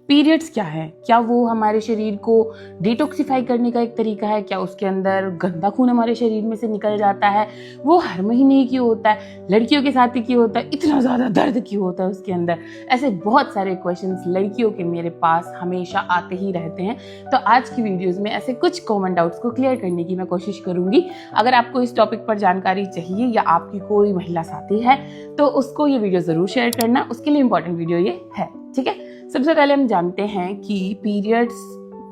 Periods क्या है, क्या वो हमारे शरीर को डिटॉक्सिफाई करने का एक तरीका है, क्या उसके अंदर गंदा खून हमारे शरीर में से निकल जाता है, वो हर महीने ही क्यों होता है, लड़कियों के साथ ही क्यों होता है, इतना ज़्यादा दर्द क्यों होता है उसके अंदर। ऐसे बहुत सारे क्वेश्चंस लड़कियों के मेरे पास हमेशा आते ही रहते हैं। तो आज की वीडियोज़ में ऐसे कुछ कॉमन डाउट्स को क्लियर करने की मैं कोशिश करूँगी। अगर आपको इस टॉपिक पर जानकारी चाहिए या आपकी कोई महिला साथी है तो उसको ये वीडियो ज़रूर शेयर करना, उसके लिए इंपॉर्टेंट वीडियो ये है। ठीक है, सबसे पहले हम जानते हैं कि पीरियड्स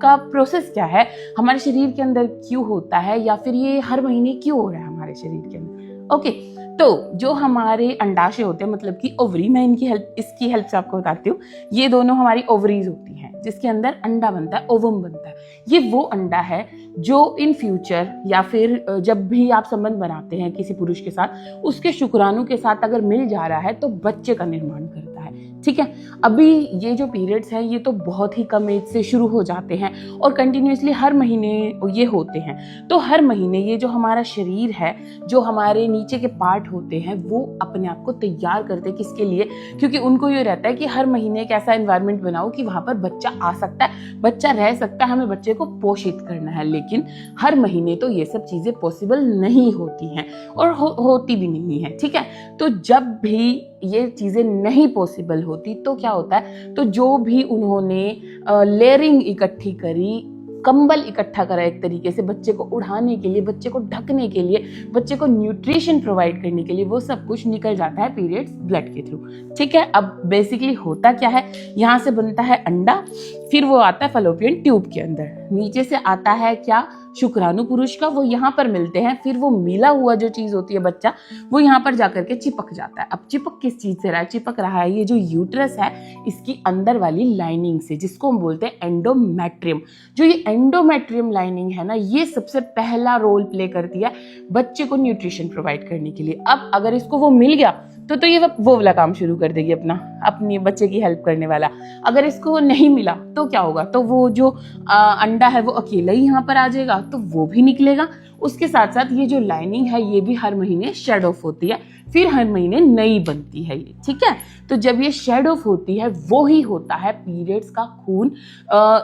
का प्रोसेस क्या है, हमारे शरीर के अंदर क्यों होता है, या फिर ये हर महीने क्यों हो रहा है हमारे शरीर के अंदर। ओके, तो जो हमारे अंडाशय होते हैं, मतलब कि ओवरी, मैं इसकी हेल्प से आपको बताती हूँ। ये दोनों हमारी ओवरीज होती हैं जिसके अंदर अंडा बनता है, ओवम बनता है। ये वो अंडा है जो इन फ्यूचर या फिर जब भी आप संबंध बनाते हैं किसी पुरुष के साथ, उसके शुक्राणु के साथ अगर मिल जा रहा है तो बच्चे का निर्माण करता है। ठीक है, अभी ये जो पीरियड्स हैं ये तो बहुत ही कम एज से शुरू हो जाते हैं और कंटिन्यूसली हर महीने ये होते हैं। तो हर महीने ये जो हमारा शरीर है, जो हमारे नीचे के पार्ट होते हैं, वो अपने आप को तैयार करते हैं किसके लिए, क्योंकि उनको ये रहता है कि हर महीने एक ऐसा एनवायरनमेंट बनाओ कि वहां पर बच्चा आ सकता है, बच्चा रह सकता है, हमें बच्चे को पोषित करना है। लेकिन हर महीने तो ये सब चीजें पॉसिबल नहीं होती हैं और होती भी नहीं है। ठीक है, तो जब भी ये चीजें नहीं पॉसिबल होती तो क्या होता है, तो जो भी उन्होंने लेयरिंग इकट्ठी करी, कंबल इकट्ठा करा एक तरीके से बच्चे को उड़ाने के लिए, बच्चे को ढकने के लिए, बच्चे को न्यूट्रिशन प्रोवाइड करने के लिए, वो सब कुछ निकल जाता है पीरियड्स ब्लड के थ्रू। ठीक है, अब बेसिकली होता क्या है, यहाँ से बनता है अंडा, फिर वो आता है फलोपियन ट्यूब के अंदर, नीचे से आता है क्या, शुक्राणु पुरुष का, वो यहाँ पर मिलते हैं, फिर वो मिला हुआ जो चीज होती है बच्चा, वो यहाँ पर जाकर के चिपक जाता है। अब चिपक किस चीज से रहा है, चिपक रहा है ये जो यूट्रस है इसकी अंदर वाली लाइनिंग से, जिसको हम बोलते हैं एंडोमेट्रियम। जो ये एंडोमेट्रियम लाइनिंग है ना, ये सबसे पहला रोल प्ले करती है बच्चे को न्यूट्रिशन प्रोवाइड करने के लिए। अब अगर इसको वो मिल गया तो ये वो वाला काम शुरू कर देगी अपनी बच्चे की हेल्प करने वाला। अगर इसको नहीं मिला तो क्या होगा, तो वो जो अंडा है वो अकेला ही यहाँ पर आ जाएगा, तो वो भी निकलेगा। उसके साथ साथ ये जो लाइनिंग है ये भी हर महीने शेड ऑफ होती है, फिर हर महीने नई बनती है ये। ठीक है, तो जब ये शेड ऑफ होती है वो ही होता है पीरियड्स का खून।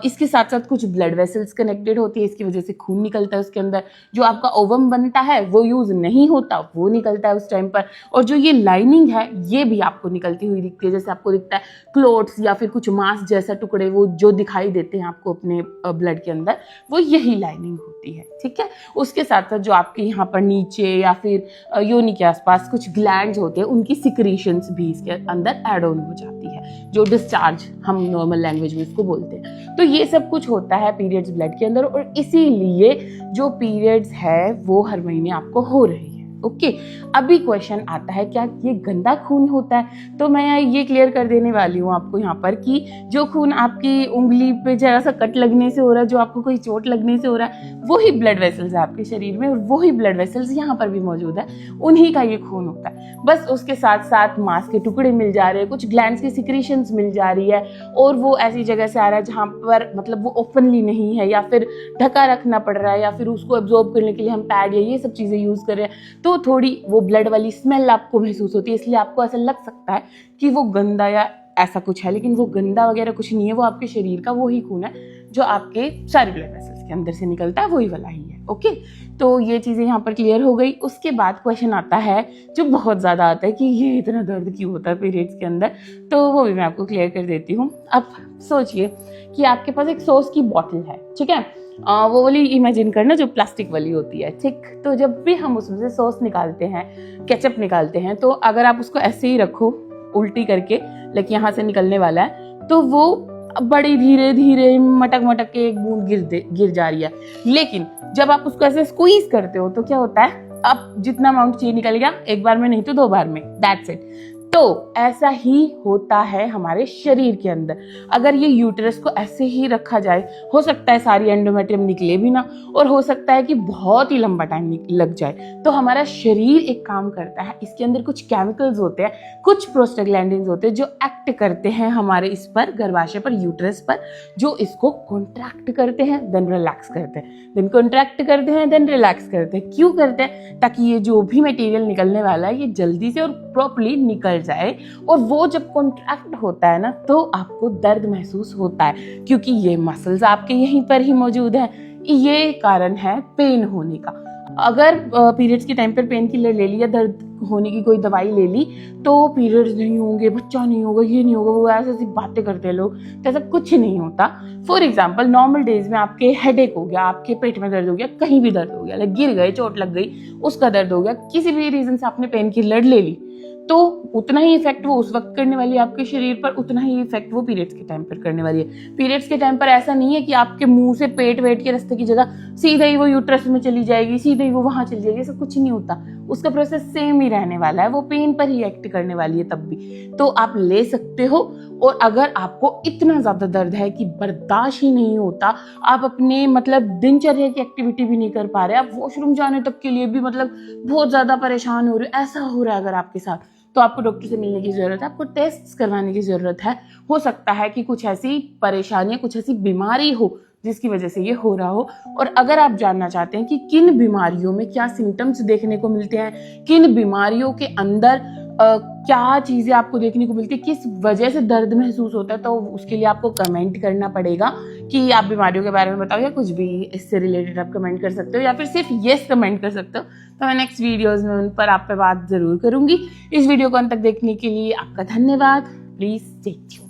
इसके साथ साथ कुछ ब्लड वेसल्स कनेक्टेड होती है, इसकी वजह से खून निकलता है उसके अंदर। जो आपका ओवम बनता है वो यूज नहीं होता, वो निकलता है उस टाइम पर। और जो ये लाइनिंग है ये भी आपको निकलती हुई दिखती है, जैसे आपको दिखता है क्लोट्स या फिर कुछ मांस जैसा टुकड़े वो जो दिखाई देते हैं आपको अपने ब्लड के अंदर, वो यही लाइनिंग होती है। ठीक है, उसके साथ साथ जो आपके यहाँ पर नीचे या फिर योनि के आसपास कुछ ग्लैंड्स होते हैं, उनकी सिक्रीशंस भी इसके अंदर ऐड ऑन हो जाती है, जो डिस्चार्ज हम नॉर्मल लैंग्वेज में इसको बोलते हैं। तो ये सब कुछ होता है पीरियड्स ब्लड के अंदर, और इसीलिए जो पीरियड्स है वो हर महीने आपको हो रही है। ओके, अभी क्वेश्चन आता है क्या ये गंदा खून होता है, तो मैं ये क्लियर कर देने वाली हूँ आपको यहाँ पर कि जो खून आपकी उंगली पे जरा सा कट लगने से हो रहा है, जो आपको कोई चोट लगने से हो रहा है, वो ही ब्लड वेसल्स है आपके शरीर में, और वो ही ब्लड वेसल्स यहाँ पर भी मौजूद है, उन्हीं का ये खून होता है। बस उसके साथ साथ मांस के टुकड़े मिल जा रहे हैं, कुछ ग्लैंड्स की सिक्रीशंस मिल जा रही है, और वो ऐसी जगह से आ रहा है जहाँ पर मतलब वो ओपनली नहीं है, या फिर ढका रखना पड़ रहा है, या फिर उसको एब्जॉर्ब करने के लिए हम पैड या ये सब चीजें यूज कर रहे हैं, तो थोड़ी वो ब्लड वाली स्मेल आपको महसूस होती है। इसलिए आपको ऐसा लग सकता है कि वो गंदा या ऐसा कुछ है, लेकिन वो गंदा वगैरह कुछ नहीं है, वो आपके शरीर का वो ही खून है जो आपके सारे ब्लड वेसल्स के अंदर से निकलता है, वही वाला ही है। ओके, तो ये चीजें यहाँ पर क्लियर हो गई। उसके बाद क्वेश्चन आता है जो बहुत ज्यादा आता है कि ये इतना दर्द क्यों होता है पीरियड्स के अंदर, तो वो भी मैं आपको क्लियर कर देती हूँ। अब सोचिए कि आपके पास एक सॉस की बॉटल है, ठीक है, वो वाली इमेजिन करना जो प्लास्टिक वाली होती है। ठीक, तो जब भी हम उसमें से सॉस निकालते हैं, केचप निकालते हैं, तो अगर आप उसको ऐसे ही रखो उल्टी करके, लाइक यहाँ से निकलने वाला है, तो वो बड़ी धीरे धीरे मटक मटक के एक बूंद गिर जा रही है। लेकिन जब आप उसको ऐसे स्क्वीज करते हो तो क्या होता है, अब जितना अमाउंट चाहिए निकल गया, एक बार में नहीं तो 2 बार में, दैट्स इट। तो ऐसा ही होता है हमारे शरीर के अंदर। अगर ये यूट्रस को ऐसे ही रखा जाए, हो सकता है सारी एंडोमेट्रियम निकले भी ना, और हो सकता है कि बहुत ही लंबा टाइम लग जाए। तो हमारा शरीर एक काम करता है, इसके अंदर कुछ केमिकल्स होते हैं, कुछ प्रोस्टाग्लैंडिन्स होते हैं जो एक्ट करते हैं हमारे इस पर, गर्भाशय पर, यूट्रस पर, जो इसको कॉन्ट्रैक्ट करते हैं देन रिलैक्स करते हैं, देन कॉन्ट्रैक्ट करते हैं देन रिलैक्स करते हैं। क्यों करते हैं? ताकि ये जो भी मटेरियल निकलने वाला है ये जल्दी से और प्रॉपर्ली निकल जाए और वो जब कॉन्ट्रैक्ट होता है ना तो आपको दर्द महसूस होता है, क्योंकि ये मसल्स आपके यहीं पर ही मौजूद हैं। ये कारण है पेन होने का। अगर पीरियड्स के टाइम पर पेन किलर ले ली या दर्द होने की कोई दवाई ले ली तो पीरियड्स नहीं होंगे, बच्चा नहीं होगा, ये नहीं होगा, वो ऐसी बातें करते हैं लोग, तो ऐसा कुछ नहीं होता। फॉर एग्जाम्पल नॉर्मल डेज में आपके हेडेक हो गया, आपके पेट में दर्द हो गया, कहीं भी दर्द हो गया, गिर गए, चोट लग गई, उसका दर्द हो गया, किसी भी रीजन से आपने पेन किलर ले ली, तो उतना ही इफेक्ट वो उस वक्त करने वाली है आपके शरीर पर, उतना ही इफेक्ट वो पीरियड्स के टाइम पर करने वाली है। पीरियड्स के टाइम पर ऐसा नहीं है कि आपके मुंह से पेट वेट के रास्ते की जगह सीधा ही वो यूट्रस में चली जाएगी, सीधा ही वो वहां चली जाएगी, ऐसा कुछ नहीं होता। उसका प्रोसेस सेम ही रहने वाला है, वो पेन पर ही एक्ट करने वाली है तब भी। तो आप ले सकते हो। और अगर आपको इतना ज्यादा दर्द है कि बर्दाश्त ही नहीं होता, आप अपने मतलब दिनचर्या की एक्टिविटी भी नहीं कर पा रहे, आप वॉशरूम जाने तक के लिए भी मतलब बहुत ज्यादा परेशान हो रहे हो, ऐसा हो रहा है अगर आपके साथ, तो आपको डॉक्टर से मिलने की जरूरत है, आपको टेस्ट करवाने की जरूरत है। हो सकता है कि कुछ ऐसी परेशानी, कुछ ऐसी बीमारी हो जिसकी वजह से ये हो रहा हो। और अगर आप जानना चाहते हैं कि किन बीमारियों में क्या सिम्टम्स देखने को मिलते हैं, किन बीमारियों के अंदर क्या चीजें आपको देखने को मिलती है, किस वजह से दर्द महसूस होता है, तो उसके लिए आपको कमेंट करना पड़ेगा कि आप बीमारियों के बारे में बताओ, या कुछ भी इससे रिलेटेड आप कमेंट कर सकते हो, या फिर सिर्फ यस कमेंट कर सकते हो। तो मैं नेक्स्ट वीडियोस में उन पर आप पे बात जरूर करूंगी। इस वीडियो को अंत तक देखने के लिए आपका धन्यवाद। Please stay tuned.